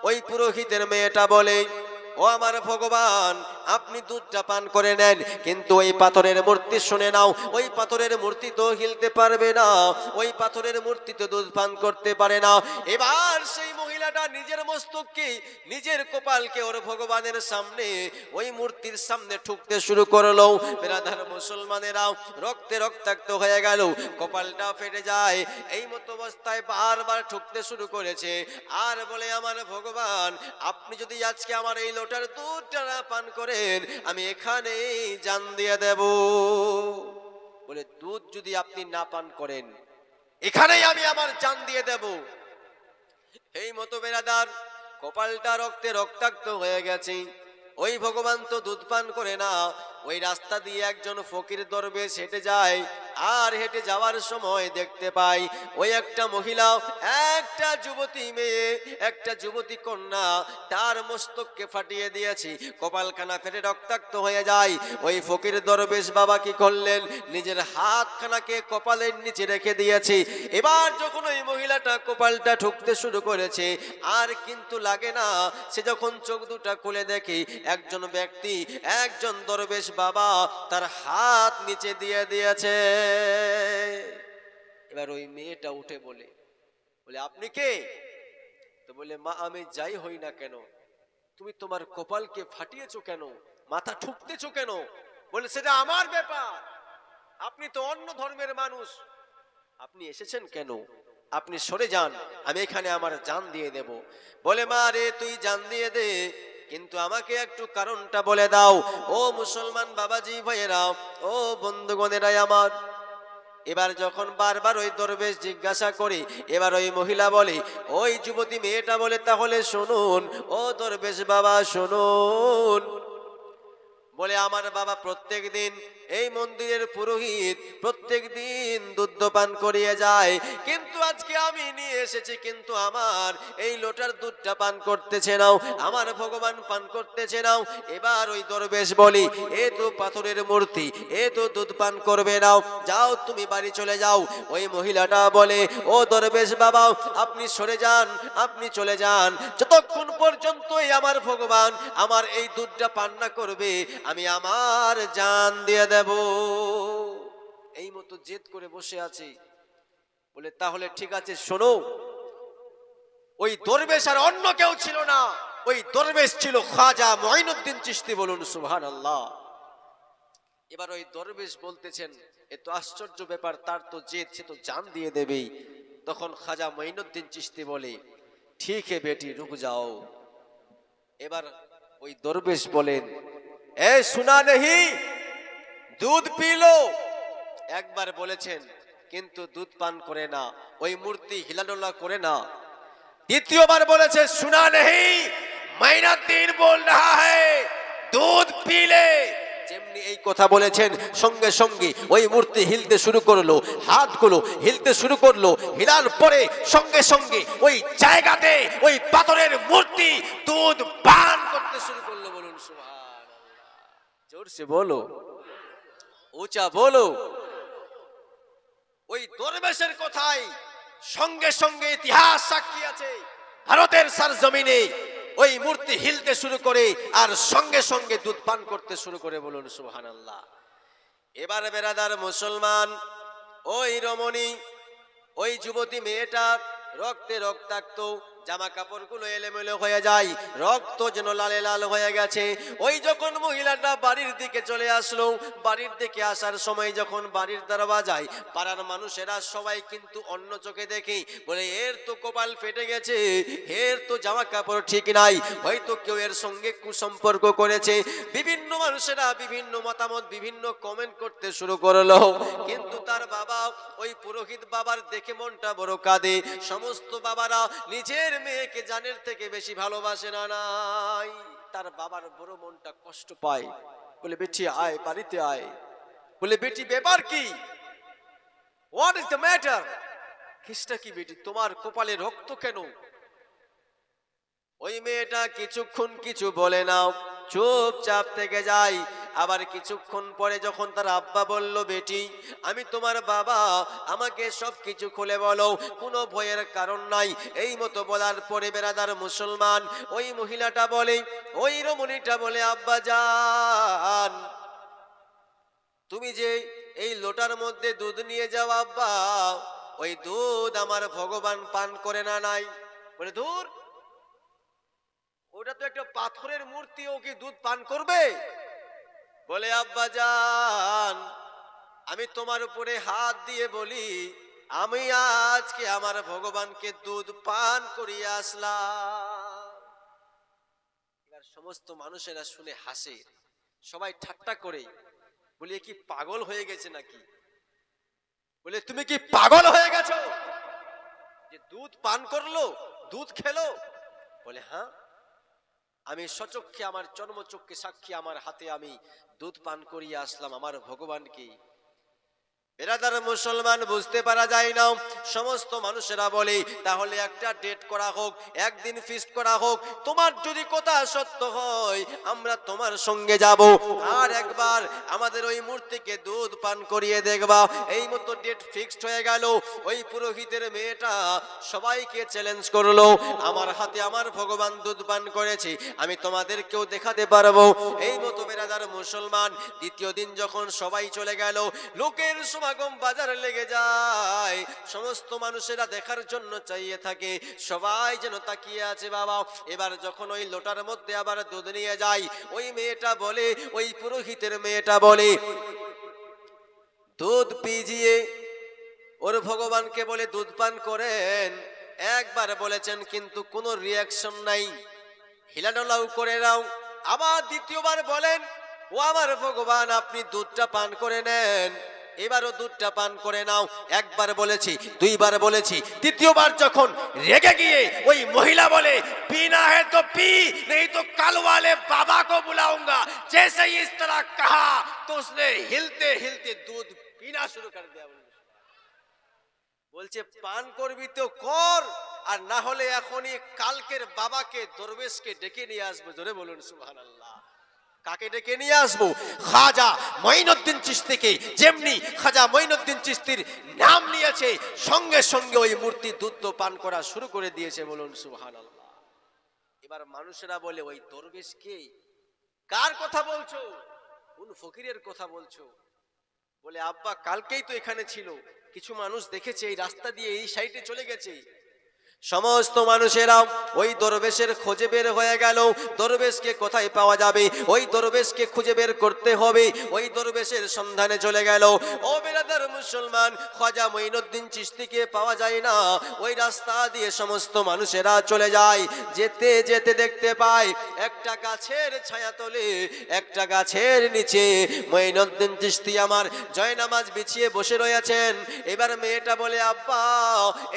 ওই পুরোহিতের মেয়েটা বলে, ও আমার ভগবান, আপনি দুধটা পান করে নেন, কিন্তু ওই পাথরের মূর্তি শুনে নাও, ওই পাথরের মূর্তি তো হিলতে পারবে না, ওই পাথরের মূর্তি তো দুধ পান করতে পারে না। এবার সেই মহিলাটা নিজের মস্তককে, নিজের কপালকে ওর ভগবানের সামনে, ওই মূর্তির সামনে ঠুকতে শুরু করলো। বেরাধার মুসলমানেরাও রক্তে রক্তাক্ত হয়ে গেল, কপালটা ফেটে যায়। এই মতো অবস্থায় বারবার ঠুকতে শুরু করেছে আর বলে, আমার ভগবান, আপনি যদি আজকে আমার এই লোটার দুধটা না পান করেন, আমি এখানেই জান দিয়ে দেব। বলে, দুধ যদি আপনি না পান করেন, এখানেই আমি আমার জান দিয়ে দেব। এই মতো বেরাদার কপালটা রক্তে রক্তাক্ত হয়ে গেছে। ওই ভগবান তো দুধ পান করে না। ওই রাস্তা দিয়ে একজন ফকির দরবেশ হেঁটে যায়, আর হেঁটে যাওয়ার সময় দেখতে পাই ওই একটা মহিলা, একটা যুবতী মেয়ে, একটা যুবতী কন্যা তার মস্তককে ফাটিয়ে দিয়েছে, কপালখানা ফেটে রক্তাক্ত হয়ে যায়। ওই ফকির দরবেশ বাবা কি করলেন, নিজের হাতখানাকে কপালের নিচে রেখে দিয়েছে। এবার যখন ওই মহিলাটা কপালটা ঠুকতে শুরু করেছে, আর কিন্তু লাগে না। সে যখন চোখ দুটা খুলে দেখে, একজন ব্যক্তি, একজন দরবেশ বাবা তার হাত নিচে দিয়ে দিয়েছে। এবার ওই মেয়েটা উঠে বলে, আপনি কে? তো বলে, মা, আমি যাই হই না কেন, তুমি তোমার কপালকে ফাটিয়েছো কেন, মাথা ঠুকতেছো কেন? বলে, সেটা আমার ব্যাপার, আপনি তো অন্য ধর্মের মানুষ, আপনি এসেছেন কেন? আপনি সরে যান, আমি এখানে আমার জান দিয়ে দেব। বলে, মা রে, তুই জান দিয়ে দে, কিন্তু আমাকে একটু কারণটা বলে দাও। ও মুসলমান বাবাজি ভাইয়েরা, ও বন্ধুগণেরাই আমার। এবার যখন বারবার ওই দরবেশ জিজ্ঞাসা করে, এবার ওই মহিলা বলে, ওই যুবতী মেয়েটা বলে, তাহলে শুনুন ও দরবেশ বাবা, শুনুন। বলে, আমার বাবা প্রত্যেক দিন এই মন্দিরের পুরোহিত প্রত্যেক দিন দুধ পান করিয়ে যায়, কিন্তু আজকে আমি নিয়ে এসেছি, কিন্তু আমার এই লোটার দুধটা পান করতেছে নাও, আমার ভগবান পান করতেছে নাও। এবার ওই দরবেশ বলি, এ তো পাথরের মূর্তি, এ তো দুধ পান করবে নাও, যাও তুমি বাড়ি চলে যাও। ওই মহিলাটা বলে, ও দরবেশ বাবা, আপনি সরে যান, আপনি চলে যান, যতক্ষণ পর্যন্ত আমার ভগবান আমার এই দুধটা পান না করবে, আমি আমার জান দিয়ে দেব। এই মতো জেদ করে বসে আছে। বলে, তাহলে ঠিক আছে, শোনো। ওই দরবেশ আর অন্য কেউ ছিল না, ওই দরবেশ ছিল খাজা মঈনুদ্দিন চিশতি। বলুন সুবহানাল্লাহ। এবার ওই দরবেশ বলতেছেন, এ তো আশ্চর্য ব্যাপার, তার তো জেদ, সে তো জান দিয়ে দেবেই। তখন খাজা মঈনুদ্দিন চিশতি বলে, ঠিক হে বেটি, রুক যাও। এবার ওই দরবেশ বলেন, এ সুনা নেহি, দুধ পি লো। একবার বলেছেন, কিন্তু দুধ পান করে না, ওই মূর্তি হিলাডোলা করে না। দ্বিতীয়বার বলেছে, সুনা নেহি, মঈনুদ্দিন বল রহা হ্যায়, দুধ পি লে। যেমনি এই কথা বলেছেন, সঙ্গে সঙ্গে ওই মূর্তি হিলতে শুরু করলো, হাতগুলো হিলতে শুরু করলো। হিলার পরে সঙ্গে সঙ্গে ওই জায়গাতে ওই পাথরের মূর্তি দুধ পান করতে শুরু করলো। বলুন সুবহানাল্লাহ। জোরসে বলো, উঁচা বলো। ওই দরবেশের কথাই সঙ্গে সঙ্গে ইতিহাস সাক্ষী আছে, ভারতের সরজমিনে ওই মূর্তি হিলতে শুরু করে আর সঙ্গে সঙ্গে দুধ পান করতে শুরু করে। বলুন সুবহানাল্লাহ। এবার বেরাদার মুসলমান, ওই রমণী, ওই যুবতী মেয়েটা রক্তে রক্তাক্ত, জামা কাপড়গুলো এলোমেলো হয়ে যায়, রক্ত যেন লালে লাল হয়ে গেছে। ওই যখন মহিলাটা বাড়ির দিকে চলে আসলো, বাড়ির দিকে আসার সময় যখন বাড়ির দরওয়াজায় পাড়ার মানুষেরা সবাই কিন্তু অন্য চোখে দেখে, বলে, এর তো কপাল ফেটে গেছে, এর তো জামা কাপড় ঠিক নাই, হয়তো কেউ এর সঙ্গে কুসম্পর্ক করেছে। বিভিন্ন মানুষেরা বিভিন্ন মতামত, বিভিন্ন কমেন্ট করতে শুরু করলো। কিন্তু তার বাবা, ওই পুরোহিত বাবার দেখে মনটা বড় কাঁদে। সমস্ত বাবারা নিজের মেয়েকে জানের থেকে বেশি ভালোবাসে না নাই? তার বাবার বড় মনটা কষ্ট পায়। বলে, বেটি আয়, বাড়িতে আয়। বলে, বেটি ব্যাপার কি? What is the matter? কিসটা কি বেটি, তোমার কপালে রক্ত কেন? ওই মেয়েটা কিছুক্ষণ কিছু বলে না, চুপচাপ থেকে যায়। আবার কিছুক্ষণ পরে যখন তার আব্বা বলল, বেটি আমি তোমার বাবা, আমাকে সব কিছু খুলে বলো, কোনো ভয়ের কারণ নাই। এই মতো বলার পরে বেরাদার মুসলমান, ওই মহিলাটা বলে, ওই রমণীটা বলে, আব্বা জান তুমি যে এই লোটার মধ্যে দুধ নিয়ে যাও আব্বা, ওই দুধ আমার ভগবান পান করে না নাই। বলে দূর, ওটা তো একটা পাথরের মূর্তি, ও কি দুধ পান করবে? বলে আব্বা জান আমি তোমার উপরে হাত দিয়ে বলি, আমি আজকে আমার ভগবানকে দুধ পান করিয়ে আসলাম। এবার সমস্ত মানুষেরা শুনে হাসে, সবাই ঠাট্টা করে, বলি কি পাগল হয়ে গেছে নাকি? বলে তুমি কি পাগল হয়ে গেছো যে দুধ পান করলো, দুধ খেলো? বলে হ্যাঁ, আমি সচক্ষে, আমার চর্মচক্ষে সাক্ষী, আমার হাতে আমি দুধ পান করিয়ে আসলাম আমার ভগবানকে। বেরাদার মুসলমান, বুঝতে পারা যায় না। সমস্ত মানুষেরা বলে তাহলে একটা ডেট করা হোক, একদিন ফিক্সড করা হোক, তোমার যদি কথা সত্য হয় আমরা তোমার সঙ্গে যাব, আর একবার আমাদের ওই মূর্তিকে দুধ পান করিয়ে দেখবা। এই মতো ডেট ফিক্সড হয়ে গেল। ওই পুরোহিতের মেয়েটা সবাইকে চ্যালেঞ্জ করলো, আমার হাতে আমার ভগবান দুধ পান করেছে, আমি তোমাদেরকেও দেখাতে পারবো। এই মতো বেরাদার মুসলমান, দ্বিতীয় দিন যখন সবাই চলে গেল, লোকের সমাগম বাজারে লেগে যায়, সমস্ত মানুষেরা দেখার জন্য চাইয়ে থাকে, সবাই যেন তাকিয়ে আছে বাবা। এবার যখন ওই লোটার মধ্যে আবার দুধ নিয়ে যায়, ওই মেয়েটা বলে, ওই পুরোহিতের মেয়েটা বলে, দুধ পিজিয়ে ওর ভগবানকে বলে দুধ পান করেন। একবার বলেছেন কিন্তু কোনো রিয়াকশন নাই, হিলাডোলাও করে নাও। আবার দ্বিতীয়বার বলেন, ও আমার ভগবান আপনি দুধটা পান করে নেন, এবারও দুধটা পান করে নাও। একবার বলেছি, দুইবার বলেছি, তৃতীয়বার যখন রেগে গিয়ে ওই মহিলা বলে, পিনা है तो पी, नहीं तो कल वाले बाबा को बुलाऊंगा, जैसे ही इस तरह कहा तो उसने हिलते हिलते दूध पीना शुरू कर दिया। বলছে পান করবি তো কর, আর না হলে এখনই কালকের বাবাকে দরবেশকে ডেকে নিয়ে আসবো। জোরে বলুন সুবহানাল্লাহ। কাকে ডেকে নিয়ে আসবো? খাজা মঈনুদ্দিন চিশতিকে। যেমনি খাজা মঈনুদ্দিন চিশতির নাম নিয়েছে, সঙ্গে সঙ্গে ওই মূর্তি দুধ পান করা শুরু করে দিয়েছে। বলুন সুবহানাল্লাহ। এবার মানুষেরা বলে, ওই দরবেশ কে? কার কথা বলছো? কোন ফকিরের কথা বলছো? বলে আব্বা কালকেই তো এখানে ছিল, কিছু মানুষ দেখেছে এই রাস্তা দিয়ে এই সাইডে চলে গেছে। সমস্ত মানুষেরা ওই দরবেশের খোঁজে বের হয়ে গেল, দরবেশকে কোথায় পাওয়া যাবে, ওই দরবেশকে খুঁজে বের করতে হবে, ওই দরবেশের সন্ধানে চলে গেল। ও বেরাদার মুসলমান, খাজা মঈনুদ্দিন চিশতিকে পাওয়া যায় না, ওই রাস্তা দিয়ে সমস্ত মানুষেরা চলে যায়। যেতে যেতে দেখতে পায় একটা গাছের ছায়াতলে, একটা গাছের নিচে মঈনুদ্দিন চিশতি আমার জয়নামাজ বিছিয়ে বসে রয়েছেন। এবার মেয়েটা বলে, আব্বা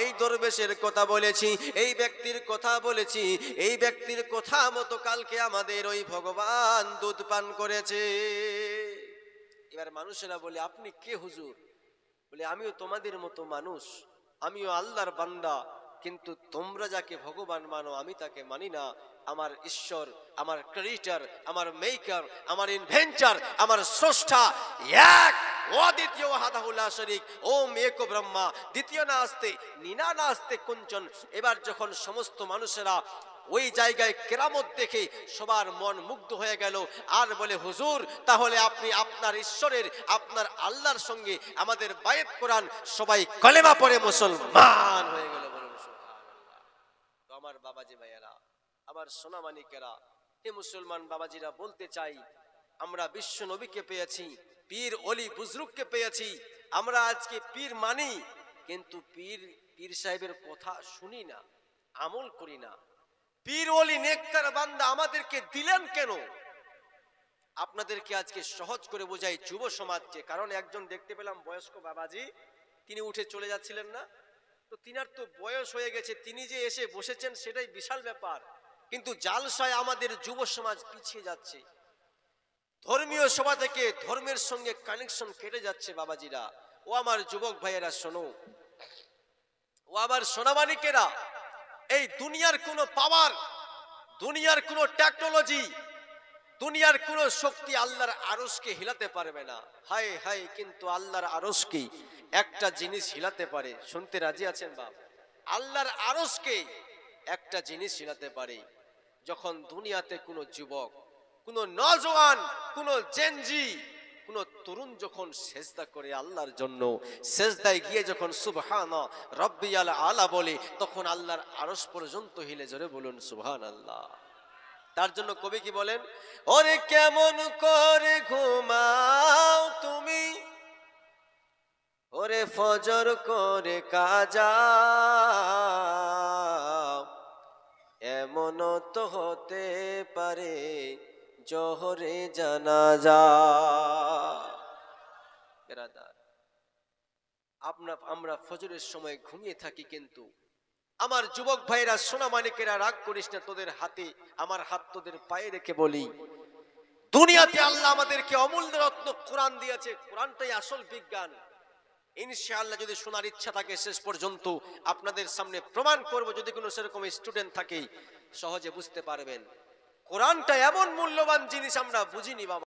এই দরবেশের কথা বলেছি, এই ব্যক্তির কথা বলেছি, এই ব্যক্তির কথা মতো কালকে আমাদের ওই ভগবান দুধ পান করেছে। এবার মানুষেরা বলে, আপনি কে হুজুর? বলে আমিও তোমাদের মতো মানুষ, আমিও আল্লাহর বান্দা, কিন্তু তোমরা যাকে ভগবান মানো আমি তাকে মানি না। আমার ঈশ্বর, আমার ক্রিয়েটর, আমার মেকার, আমার ইনভেন্টর, আমার স্রষ্টা এক, অদ্বিতীয়, ওয়াহদাহু লা শারীক, ওম এক ব্রহ্মা, দ্বিতীয় নাস্তে নিনা নাস্তে কুঞ্চন। এবার যখন সমস্ত মানুষেরা ওই জায়গায় কেরামত দেখে সবার মন মুগ্ধ হয়ে গেল, আর বলে, হুজুর তাহলে আপনি আপনার ঈশ্বরের, আপনার আল্লাহর সঙ্গে আমাদের বায়াত করান। সবাই কলেমা পড়ে মুসলমান হয়ে গেল। বলুন সুবহানাল্লাহ। তো আমার বাবাজি ভাইয়েরা, আমার সোনামানিকেরা, হে মুসলমান বাবাজিরা, বলতে চাই আমরা বিশ্ব নবীকে পেয়েছি, পীর অলি বুজরুগকে পেয়েছি। আমরা আজকে পীর মানি, কিন্তু পীর সাহেবের কথা শুনি না, আমল করি না। পীর ওলি নেককার বান্দা আমাদেরকে দিলেন কেন? আপনাদেরকে আজকে সহজ করে বোঝাই যুব সমাজকে। কারণ একজন দেখতে পেলাম বয়স্ক বাবাজি, তিনি উঠে চলে যাচ্ছিলেন না, তো তিনার তো বয়স হয়ে গেছে, তিনি যে এসে বসেছেন সেটাই বিশাল ব্যাপার। কিন্তু জালসায় আমাদের যুব সমাজ পিছিয়ে যাচ্ছে, ধর্মীয় সভা থেকে ধর্মের সঙ্গে কানেকশন কেটে যাচ্ছে। বাবাজিরা, ও আমার যুবক ভাইয়েরা শোনো, ও আমার সোনামানিকেরা, এই দুনিয়ার কোনো পাওয়ার, দুনিয়ার কোনো টেকনোলজি দুনিয়ার কোন শক্তি আল্লাহর আরশকে হিলাতে পারবে না। হায় হায়, কিন্তু আল্লাহর আরশকে একটা জিনিস হিলাতে পারে। শুনতে রাজি আছেন বাপ? আল্লাহর আরশকে একটা জিনিস হিলাতে পারে। যখন দুনিয়াতে কোনো যুবক, কোনো নওজোয়ান, কোনো জেনজি, কোনো তরুণ যখন সেজদা করে আল্লাহর জন্য, সেজদায় গিয়ে যখন সুবহানা রাব্বিয়াল আলা বলে, তখন আল্লাহর আরশ পর্যন্ত হিলে। জোরে বলুন সুবহানাল্লাহ। তার জন্য কবি কি বলেন? ওরে কেমন করে ঘুমাও তুমি, ওরে ফজর করে কাজা, এমন তো হতে পারে জোহরে জানাজা। বেরাদার, আমরা ফজরের সময় ঘুমিয়ে থাকি, কিন্তু আমার যুবক ভাইরা, সোনা মানিকেরা, রাগ করিস না, তোদের হাতে আমার হাত তোদের পায়ে রেখে বলি, দুনিয়াতে আল্লাহ আমাদেরকে অমূল্য রত্ন কোরআন দিয়েছে। কোরআনটাই আসল বিজ্ঞান। ইনশাআল্লাহ যদি শোনার ইচ্ছা থাকে, শেষ পর্যন্ত আপনাদের সামনে প্রমাণ করব। যদি কোনো সেরকম স্টুডেন্ট থাকে, সহজে বুঝতে পারবেন। কোরআনটা এমন মূল্যবান জিনিস, আমরা বুঝিনি বাবা।